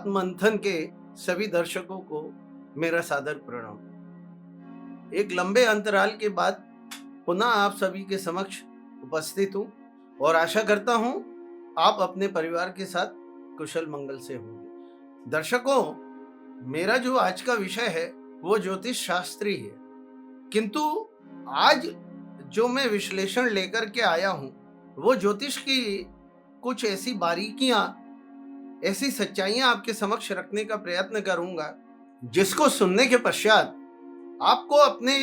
आत्ममंथन के सभी दर्शकों को मेरा सादर प्रणाम। एक लंबे अंतराल के बाद पुनः आप सभी के समक्ष उपस्थित हूँ और आशा करता हूँ आप अपने परिवार के साथ कुशल मंगल से होंगे। दर्शकों, मेरा जो आज का विषय है वो ज्योतिष शास्त्री है, किंतु आज जो मैं विश्लेषण लेकर के आया हूँ वो ज्योतिष की कुछ ऐसी बारीकियां, ऐसी सच्चाइयां आपके समक्ष रखने का प्रयत्न करूंगा जिसको सुनने के पश्चात आपको अपने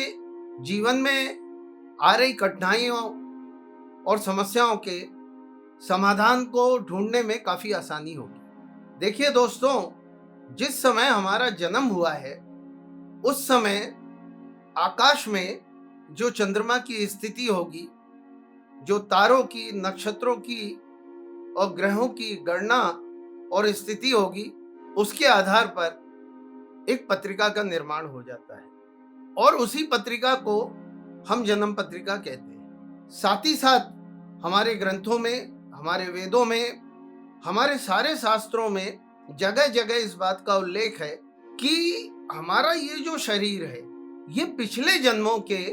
जीवन में आ रही कठिनाइयों और समस्याओं के समाधान को ढूंढने में काफी आसानी होगी। देखिए दोस्तों, जिस समय हमारा जन्म हुआ है उस समय आकाश में जो चंद्रमा की स्थिति होगी, जो तारों की, नक्षत्रों की और ग्रहों की गणना और स्थिति होगी, उसके आधार पर एक पत्रिका का निर्माण हो जाता है और उसी पत्रिका को हम जन्म पत्रिका कहते हैं। साथ ही साथ हमारे ग्रंथों में, हमारे वेदों में, हमारे सारे शास्त्रों में जगह जगह इस बात का उल्लेख है कि हमारा ये जो शरीर है ये पिछले जन्मों के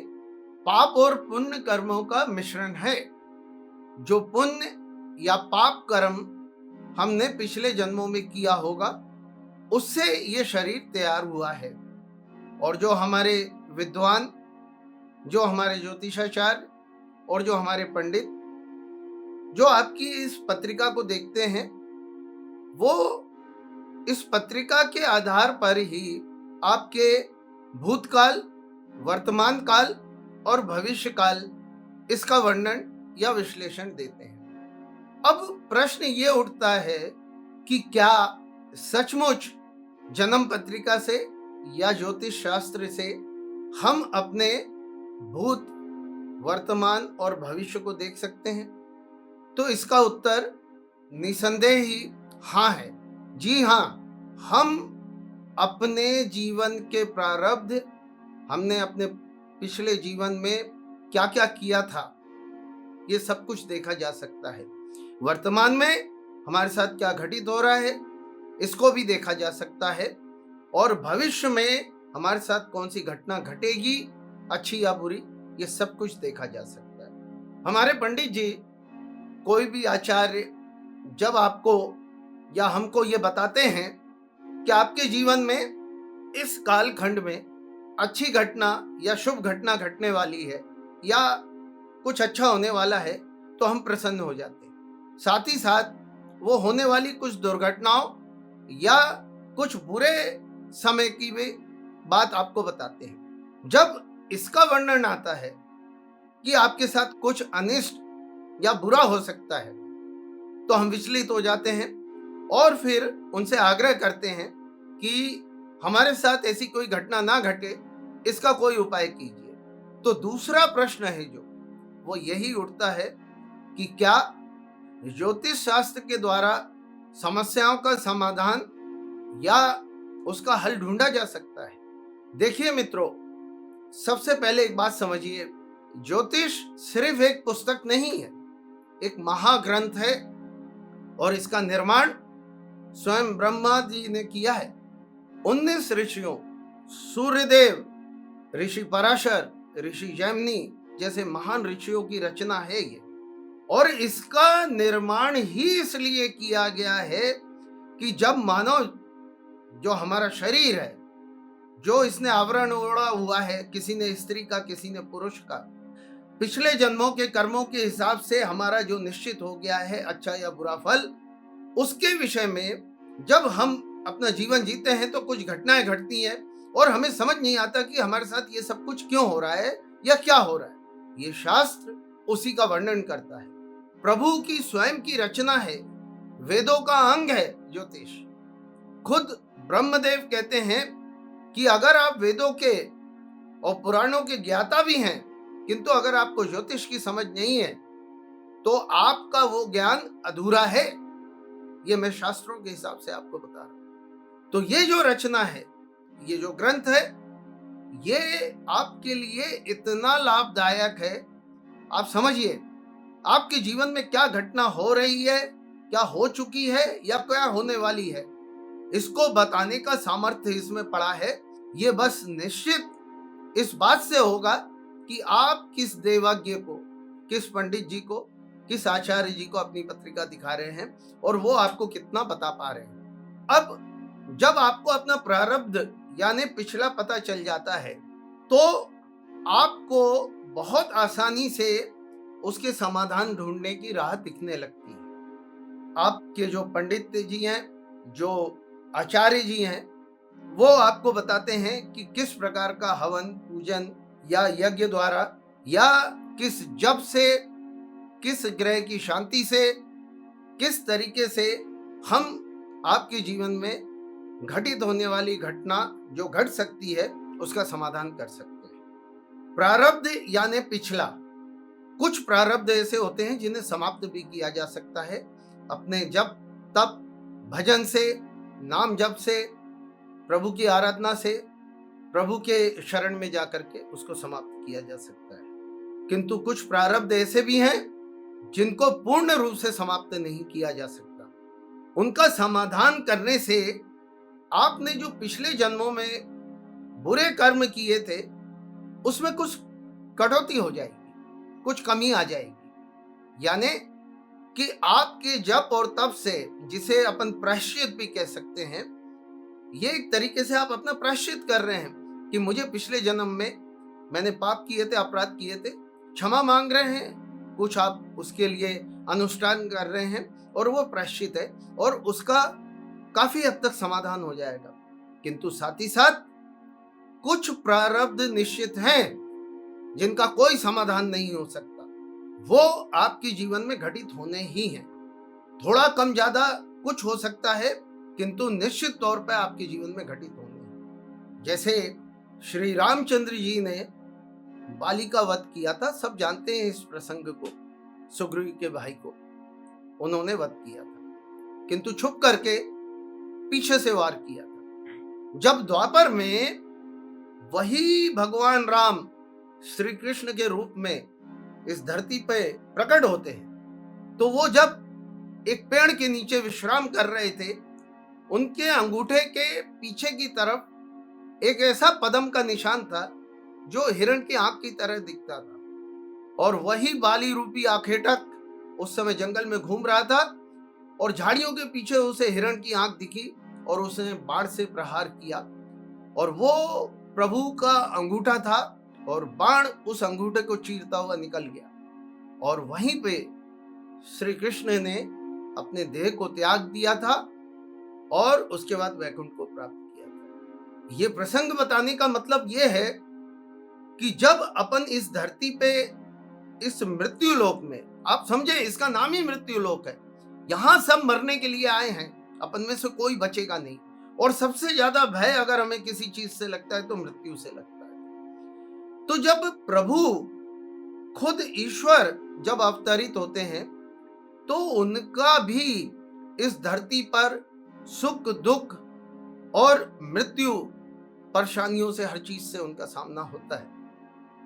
पाप और पुण्य कर्मों का मिश्रण है। जो पुण्य या पाप कर्म हमने पिछले जन्मों में किया होगा उससे ये शरीर तैयार हुआ है। और जो हमारे विद्वान, जो हमारे ज्योतिषाचार्य और जो हमारे पंडित जो आपकी इस पत्रिका को देखते हैं वो इस पत्रिका के आधार पर ही आपके भूतकाल, वर्तमान काल और भविष्य काल इसका वर्णन या विश्लेषण देते हैं। अब प्रश्न ये उठता है कि क्या सचमुच जन्म पत्रिका से या ज्योतिष शास्त्र से हम अपने भूत, वर्तमान और भविष्य को देख सकते हैं? तो इसका उत्तर निसंदेह ही हाँ है। जी हाँ, हम अपने जीवन के प्रारब्ध, हमने अपने पिछले जीवन में क्या क्या किया था, ये सब कुछ देखा जा सकता है। वर्तमान में हमारे साथ क्या घटित हो रहा है इसको भी देखा जा सकता है और भविष्य में हमारे साथ कौन सी घटना घटेगी, अच्छी या बुरी, ये सब कुछ देखा जा सकता है। हमारे पंडित जी, कोई भी आचार्य जब आपको या हमको ये बताते हैं कि आपके जीवन में इस कालखंड में अच्छी घटना या शुभ घटना घटने वाली है या कुछ अच्छा होने वाला है, तो हम प्रसन्न हो जाते हैं। साथ ही साथ वो होने वाली कुछ दुर्घटनाओं या कुछ बुरे समय की भी बात आपको बताते हैं। जब इसका वर्णन आता है कि आपके साथ कुछ अनिष्ट या बुरा हो सकता है तो हम विचलित हो जाते हैं और फिर उनसे आग्रह करते हैं कि हमारे साथ ऐसी कोई घटना ना घटे, इसका कोई उपाय कीजिए। तो दूसरा प्रश्न है जो वो यही उठता है कि क्या ज्योतिष शास्त्र के द्वारा समस्याओं का समाधान या उसका हल ढूंढा जा सकता है? देखिए मित्रों, सबसे पहले एक बात समझिए, ज्योतिष सिर्फ एक पुस्तक नहीं है, एक महाग्रंथ है और इसका निर्माण स्वयं ब्रह्मा जी ने किया है। 19 ऋषियों, सूर्यदेव, ऋषि पराशर, ऋषि जैमिनी जैसे महान ऋषियों की रचना है ये। और इसका निर्माण ही इसलिए किया गया है कि जब मानव, जो हमारा शरीर है, जो इसने आवरण ओढ़ा हुआ है, किसी ने स्त्री का, किसी ने पुरुष का, पिछले जन्मों के कर्मों के हिसाब से हमारा जो निश्चित हो गया है अच्छा या बुरा फल, उसके विषय में जब हम अपना जीवन जीते हैं तो कुछ घटनाएं घटती हैं और हमें समझ नहीं आता कि हमारे साथ ये सब कुछ क्यों हो रहा है या क्या हो रहा है। ये शास्त्र उसी का वर्णन करता है। प्रभु की स्वयं की रचना है, वेदों का अंग है ज्योतिष। खुद ब्रह्मदेव कहते हैं कि अगर आप वेदों के और पुराणों के ज्ञाता भी हैं, किंतु अगर आपको ज्योतिष की समझ नहीं है तो आपका वो ज्ञान अधूरा है। ये मैं शास्त्रों के हिसाब से आपको बता रहा हूं। तो ये जो रचना है, ये जो ग्रंथ है, ये आपके लिए इतना लाभदायक है। आप समझिए, आपके जीवन में क्या घटना हो रही है, क्या हो चुकी है या क्या होने वाली है, इसको बताने का सामर्थ्य इसमें पड़ा है। ये बस निश्चित इस बात से होगा कि आप किस देवज्ञ को, किस पंडित जी को, किस आचार्य जी को अपनी पत्रिका दिखा रहे हैं और वो आपको कितना बता पा रहे हैं। अब जब आपको अपना प्रारब्ध यानी पिछला पता चल जाता है तो आपको बहुत आसानी से उसके समाधान ढूंढने की राह दिखने लगती है। आपके जो पंडित जी हैं, जो आचार्य जी हैं, वो आपको बताते हैं कि किस प्रकार का हवन, पूजन या यज्ञ द्वारा या किस जप से, किस ग्रह की शांति से, किस तरीके से हम आपके जीवन में घटित होने वाली घटना जो घट सकती है उसका समाधान कर सकते हैं। प्रारब्ध यानी पिछला, कुछ प्रारब्ध ऐसे होते हैं जिन्हें समाप्त भी किया जा सकता है अपने जप, तप, भजन से, नाम जप से, प्रभु की आराधना से, प्रभु के शरण में जाकर के उसको समाप्त किया जा सकता है। किंतु कुछ प्रारब्ध ऐसे भी हैं जिनको पूर्ण रूप से समाप्त नहीं किया जा सकता। उनका समाधान करने से आपने जो पिछले जन्मों में बुरे कर्म किए थे उसमें कुछ कटौती हो जाएगी, कुछ कमी आ जाएगी। यानी कि आपके जप और तप से, जिसे अपन प्रायश्चित भी कह सकते हैं, ये एक तरीके से आप अपना प्रायश्चित कर रहे हैं कि मुझे पिछले जन्म में मैंने पाप किए थे, अपराध किए थे, क्षमा मांग रहे हैं। कुछ आप उसके लिए अनुष्ठान कर रहे हैं और वो प्रायश्चित है और उसका काफी हद तक समाधान हो जाएगा। किंतु साथ ही साथ कुछ प्रारब्ध निश्चित हैं जिनका कोई समाधान नहीं हो सकता। वो आपके जीवन में घटित होने ही हैं। थोड़ा कम ज्यादा कुछ हो सकता है किंतु निश्चित तौर पर आपके जीवन में घटित होने हैं। जैसे श्री रामचंद्र जी ने बाली का वध किया था, सब जानते हैं इस प्रसंग को। सुग्रीव के भाई को उन्होंने वध किया था किंतु छुप करके पीछे से वार किया था। जब द्वापर में वही भगवान राम श्री कृष्ण के रूप में इस धरती पे प्रकट होते हैं तो वो जब एक पेड़ के नीचे विश्राम कर रहे थे, उनके अंगूठे के पीछे की तरफ एक ऐसा पद्म का निशान था जो हिरण की आंख की तरह दिखता था और वही बाली रूपी आखेटक उस समय जंगल में घूम रहा था और झाड़ियों के पीछे उसे हिरण की आंख दिखी और उसने बाण से प्रहार किया और वो प्रभु का अंगूठा था और बाण उस अंगूठे को चीरता हुआ निकल गया और वहीं पे श्री कृष्ण ने अपने देह को त्याग दिया था और उसके बाद वैकुंठ को प्राप्त किया था। ये प्रसंग बताने का मतलब ये है कि जब अपन इस धरती पे, इस मृत्यु लोक में, आप समझे इसका नाम ही मृत्यु लोक है, यहां सब मरने के लिए आए हैं, अपन में से कोई बचेगा नहीं और सबसे ज्यादा भय अगर हमें किसी चीज से लगता है तो मृत्यु से लगता है। तो जब प्रभु खुद ईश्वर जब अवतरित होते हैं तो उनका भी इस धरती पर सुख दुख और मृत्यु परेशानियों से, हर चीज से उनका सामना होता है।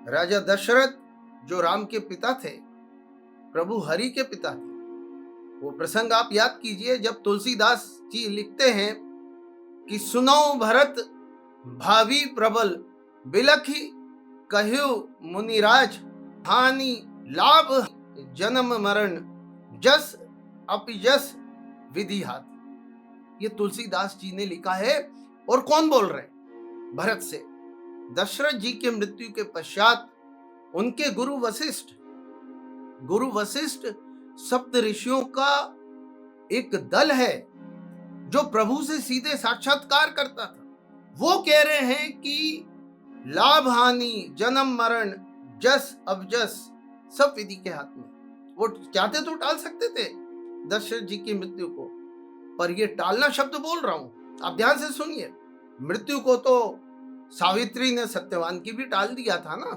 राजा दशरथ जो राम के पिता थे, प्रभु हरि के पिता थे, वो प्रसंग आप याद कीजिए जब तुलसीदास जी लिखते हैं कि सुनो भरत भावी प्रबल बिलखी कहु मुनिराज हानि लाभ जन्म मरण जस अपिजस विधि हाथ। ये तुलसीदास जी ने लिखा है और कौन बोल रहे हैं? भरत से। दशरथ जी के मृत्यु के पश्चात उनके गुरु वशिष्ठ सप्त ऋषियों का एक दल है जो प्रभु से सीधे साक्षात्कार करता था। वो कह रहे हैं कि लाभ हानि जन्म मरण जस अबजस सब विधि के हाथ में। वो चाहते तो टाल सकते थे दशरथ जी की मृत्यु को, पर ये टालना शब्द बोल रहा हूं, आप ध्यान से सुनिए। मृत्यु को तो सावित्री ने सत्यवान की भी टाल दिया था ना,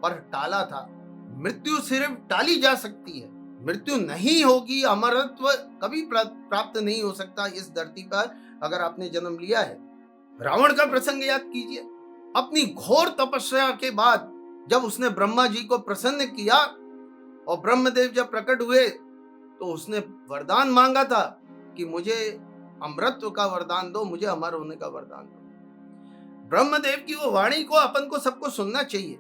पर टाला था। मृत्यु सिर्फ टाली जा सकती है, मृत्यु नहीं होगी, अमरत्व कभी प्राप्त नहीं हो सकता इस धरती पर अगर आपने जन्म लिया है। रावण का प्रसंग याद कीजिए। अपनी घोर तपस्या के बाद जब उसने ब्रह्मा जी को प्रसन्न किया और ब्रह्मदेव जब प्रकट हुए तो उसने वरदान मांगा था कि मुझे अमरत्व का वरदान दो, मुझे अमर होने का वरदान दो। ब्रह्मदेव की वो वाणी को अपन को सबको सुनना चाहिए,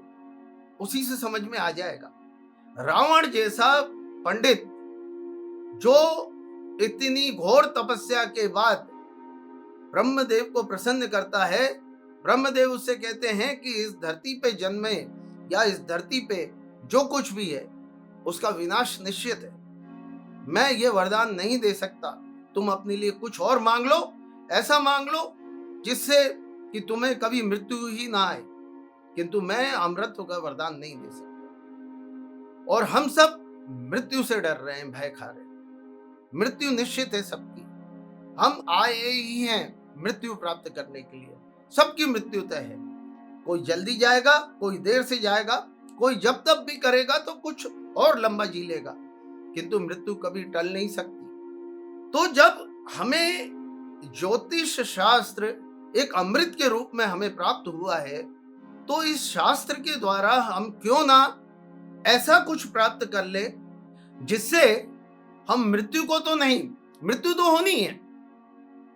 उसी से समझ में आ जाएगा। रावण जैसा पंडित जो इतनी घोर तपस्या के बाद ब्रह्मदेव को प्रसन्न करता है, ब्रह्मदेव उससे कहते हैं कि इस धरती पे जन्मे या इस धरती पे जो कुछ भी है उसका विनाश निश्चित है। मैं ये वरदान नहीं दे सकता, तुम अपने लिए कुछ और मांग लो, ऐसा मांग लो जिससे कि तुम्हें कभी मृत्यु ही ना आए, किंतु मैं अमरत्व का वरदान नहीं दे सकता। और हम सब मृत्यु से डर रहे हैं, भय खा रहे हैं। मृत्यु निश्चित है सबकी, हम आए ही हैं मृत्यु प्राप्त करने के लिए। सबकी मृत्यु तय है, कोई जल्दी जाएगा, कोई देर से जाएगा, कोई जब तक भी करेगा तो कुछ और लंबा जी लेगा, किंतु मृत्यु कभी टल नहीं सकती। तो जब हमें ज्योतिष शास्त्र एक अमृत के रूप में हमें प्राप्त हुआ है, तो इस शास्त्र के द्वारा हम क्यों ना ऐसा कुछ प्राप्त कर ले जिससे हम मृत्यु को तो नहीं, मृत्यु तो होनी है,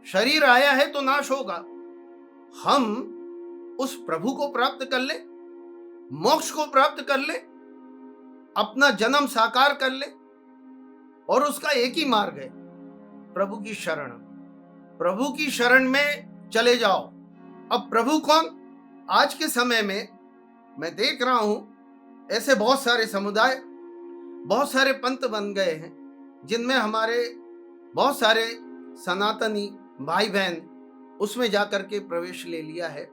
शरीर आया है तो नाश होगा, हम उस प्रभु को प्राप्त कर ले, मोक्ष को प्राप्त कर ले, अपना जन्म साकार कर ले। और उसका एक ही मार्ग है, प्रभु की शरण। प्रभु की शरण में चले जाओ। अब प्रभु कौन? आज के समय में मैं देख रहा हूं ऐसे बहुत सारे समुदाय, बहुत सारे पंथ बन गए हैं जिनमें हमारे बहुत सारे सनातनी भाई बहन उसमें जाकर के प्रवेश ले लिया है।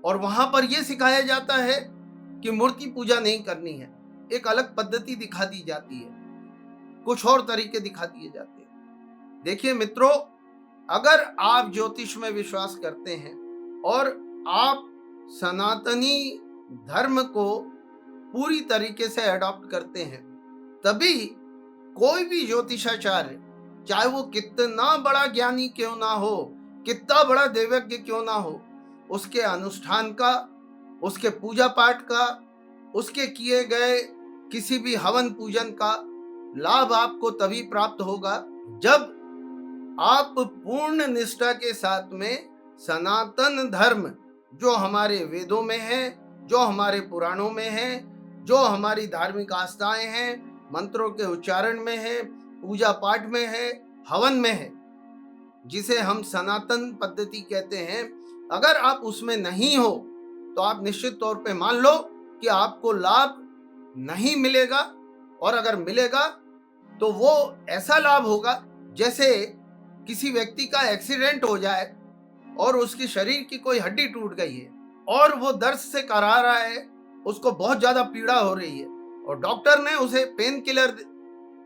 और वहां पर यह सिखाया जाता है कि मूर्ति पूजा नहीं करनी है, एक अलग पद्धति दिखा दी जाती है, कुछ और तरीके दिखा दिए जाते हैं। देखिए मित्रों, अगर आप ज्योतिष में विश्वास करते हैं और आप सनातनी धर्म को पूरी तरीके से अडॉप्ट करते हैं, तभी कोई भी ज्योतिषाचार्य, चाहे वो कितना बड़ा ज्ञानी क्यों ना हो, कितना बड़ा देवज्ञ क्यों ना हो, उसके अनुष्ठान का, उसके पूजा पाठ का, उसके किए गए किसी भी हवन पूजन का लाभ आपको तभी प्राप्त होगा जब आप पूर्ण निष्ठा के साथ में सनातन धर्म जो हमारे वेदों में है, जो हमारे पुराणों में है, जो हमारी धार्मिक आस्थाएं हैं, मंत्रों के उच्चारण में है, पूजा पाठ में है, हवन में है, जिसे हम सनातन पद्धति कहते हैं, अगर आप उसमें नहीं हो तो आप निश्चित तौर पे मान लो कि आपको लाभ नहीं मिलेगा। और अगर मिलेगा तो वो ऐसा लाभ होगा जैसे किसी व्यक्ति का एक्सीडेंट हो जाए और उसकी शरीर की कोई हड्डी टूट गई है और वो दर्द से करा रहा है, उसको बहुत ज्यादा पीड़ा हो रही है और डॉक्टर ने उसे पेन किलर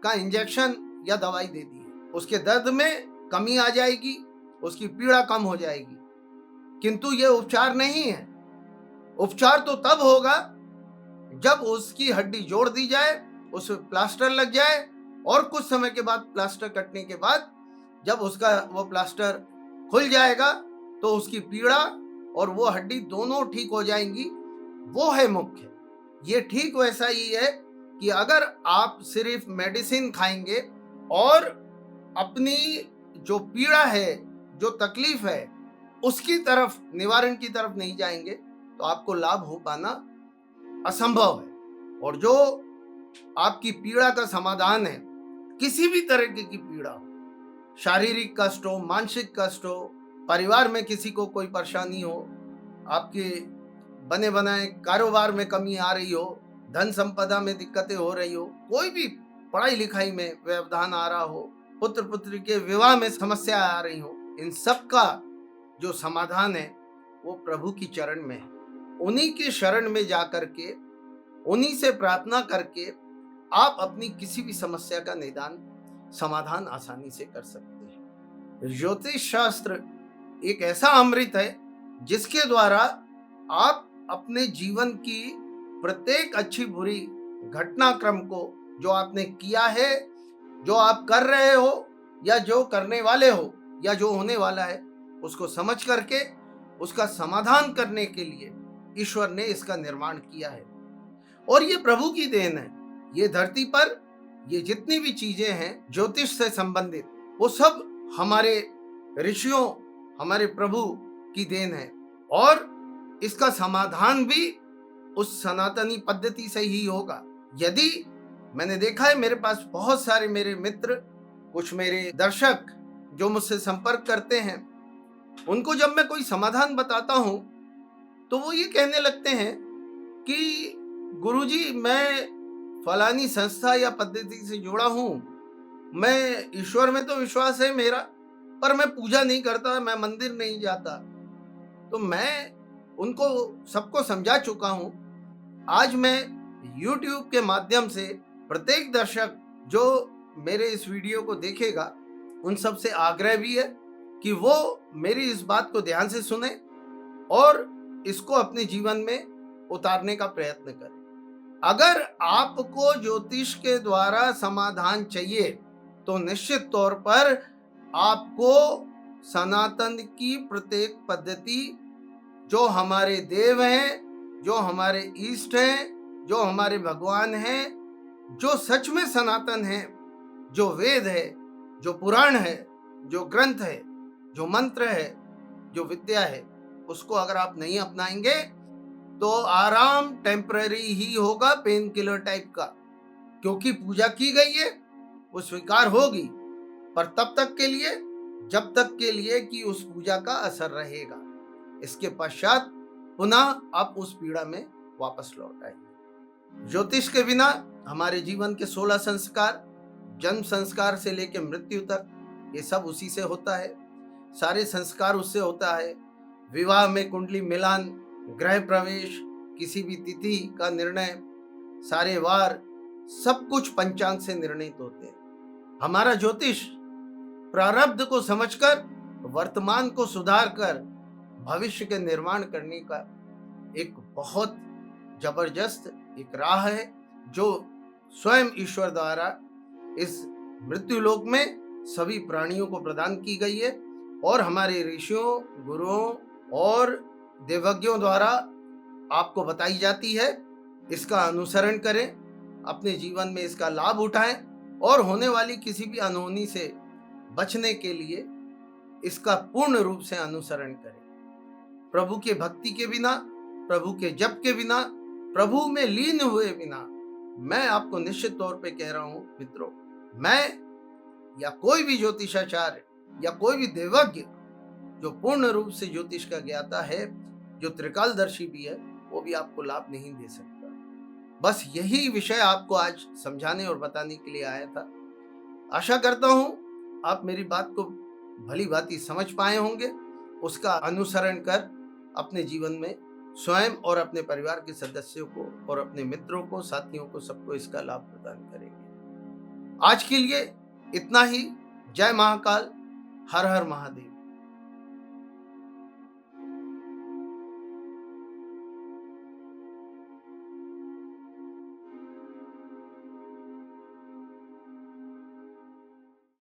का इंजेक्शन या दवाई दे दी है, उसके दर्द में कमी आ जाएगी, उसकी पीड़ा कम हो जाएगी। किंतु ये उपचार नहीं है। उपचार तो तब होगा जब उसकी हड्डी जोड़ दी जाए, उस पर प्लास्टर लग जाए और कुछ समय के बाद, प्लास्टर कटने के बाद, जब उसका वो प्लास्टर खुल जाएगा तो उसकी पीड़ा और वो हड्डी दोनों ठीक हो जाएंगी। वो है मुख्य। ये ठीक वैसा ही है कि अगर आप सिर्फ मेडिसिन खाएंगे और अपनी जो पीड़ा है, जो तकलीफ है, उसकी तरफ, निवारण की तरफ नहीं जाएंगे तो आपको लाभ हो पाना असंभव है। और जो आपकी पीड़ा का समाधान है, किसी भी तरह की पीड़ा हो, शारीरिक कष्ट हो, मानसिक कष्ट हो, परिवार में किसी को कोई परेशानी हो, आपके बने बनाए कारोबार में कमी आ रही हो, धन संपदा में दिक्कतें हो रही हो, कोई भी पढ़ाई लिखाई में व्यवधान आ रहा हो, पुत्र पुत्री के विवाह में समस्या आ रही हो, इन सब का जो समाधान है वो प्रभु की चरण में है। उन्हीं की शरण में जाकर के, उन्हीं से प्रार्थना करके आप अपनी किसी भी समस्या का निदान, समाधान आसानी से कर सकते हैं। ज्योतिष शास्त्र एक ऐसा अमृत है जिसके द्वारा आप अपने जीवन की प्रत्येक अच्छी बुरी घटनाक्रम को, जो आपने किया है, जो आप कर रहे हो या जो करने वाले हो या जो होने वाला है, उसको समझ करके उसका समाधान करने के लिए ईश्वर ने इसका निर्माण किया है। और ये प्रभु की देन है। ये धरती पर ये जितनी भी चीजें हैं ज्योतिष से संबंधित, वो सब हमारे ऋषियों, हमारे प्रभु की देन है और इसका समाधान भी उस सनातनी पद्धति से ही होगा। यदि मैंने देखा है, मेरे पास बहुत सारे मेरे मित्र, कुछ मेरे दर्शक जो मुझसे संपर्क करते हैं, उनको जब मैं कोई समाधान बताता हूं तो वो ये कहने लगते हैं कि गुरुजी, मैं फलानी संस्था या पद्धति से जुड़ा हूं, मैं ईश्वर में तो विश्वास है मेरा, पर मैं पूजा नहीं करता, मैं मंदिर नहीं जाता। तो मैं उनको सबको समझा चुका हूं। आज मैं YouTube के माध्यम से प्रत्येक दर्शक जो मेरे इस वीडियो को देखेगा, उन सब से आग्रह भी है कि वो मेरी इस बात को ध्यान से सुने और इसको अपने जीवन में उतारने का प्रयत्न करें। अगर आपको ज्योतिष के द्वारा समाधान चाहिए तो निश्चित तौर पर आपको सनातन की प्रत्येक पद्धति, जो हमारे देव हैं, जो हमारे ईष्ट हैं, जो हमारे भगवान हैं, जो सच में सनातन हैं, जो वेद है, जो पुराण है, जो ग्रंथ है, जो मंत्र है, जो विद्या है, उसको अगर आप नहीं अपनाएंगे तो आराम टेम्पररी ही होगा, पेन किलर टाइप का। क्योंकि पूजा की गई है, वो स्वीकार होगी, पर तब तक के लिए, जब तक के लिए कि उस पूजा का असर रहेगा। इसके पश्चात पुनः आप उस पीड़ा में वापस लौट आएंगे। ज्योतिष के बिना हमारे जीवन के 16 संस्कार, जन्म संस्कार से लेकर मृत्यु तक, ये सब उसी से होता है। सारे संस्कार उससे होता है। विवाह में कुंडली मिलान, गृह प्रवेश, किसी भी तिथि का निर्णय, सारे वार, सब कुछ पंचांग से निर्णित होते हैं। हमारा ज्योतिष प्रारब्ध को समझकर, वर्तमान को सुधार कर भविष्य के निर्माण करने का एक बहुत जबरदस्त एक राह है, जो स्वयं ईश्वर द्वारा इस मृत्युलोक में सभी प्राणियों को प्रदान की गई है और हमारे ऋषियों, गुरुओं और देवज्ञों द्वारा आपको बताई जाती है। इसका अनुसरण करें, अपने जीवन में इसका लाभ उठाएं और होने वाली किसी भी अनहोनी से बचने के लिए इसका पूर्ण रूप से अनुसरण करें। प्रभु के भक्ति के बिना, प्रभु के जप के बिना, प्रभु में लीन हुए बिना, मैं आपको निश्चित तौर पे कह रहा हूं मित्रों, मैं या कोई भी ज्योतिषाचार्य या कोई भी देवज्ञ जो पूर्ण रूप से ज्योतिष का ज्ञाता है, जो त्रिकालदर्शी भी है, वो भी आपको लाभ नहीं दे सकता। बस यही विषय आपको आज समझाने और बताने के लिए आया था। आशा करता हूं आप मेरी बात को भली भांति समझ पाए होंगे, उसका अनुसरण कर अपने जीवन में स्वयं और अपने परिवार के सदस्यों को और अपने मित्रों को, साथियों को, सबको इसका लाभ प्रदान करेंगे। आज के लिए इतना ही। जय महाकाल, हर हर महादेव।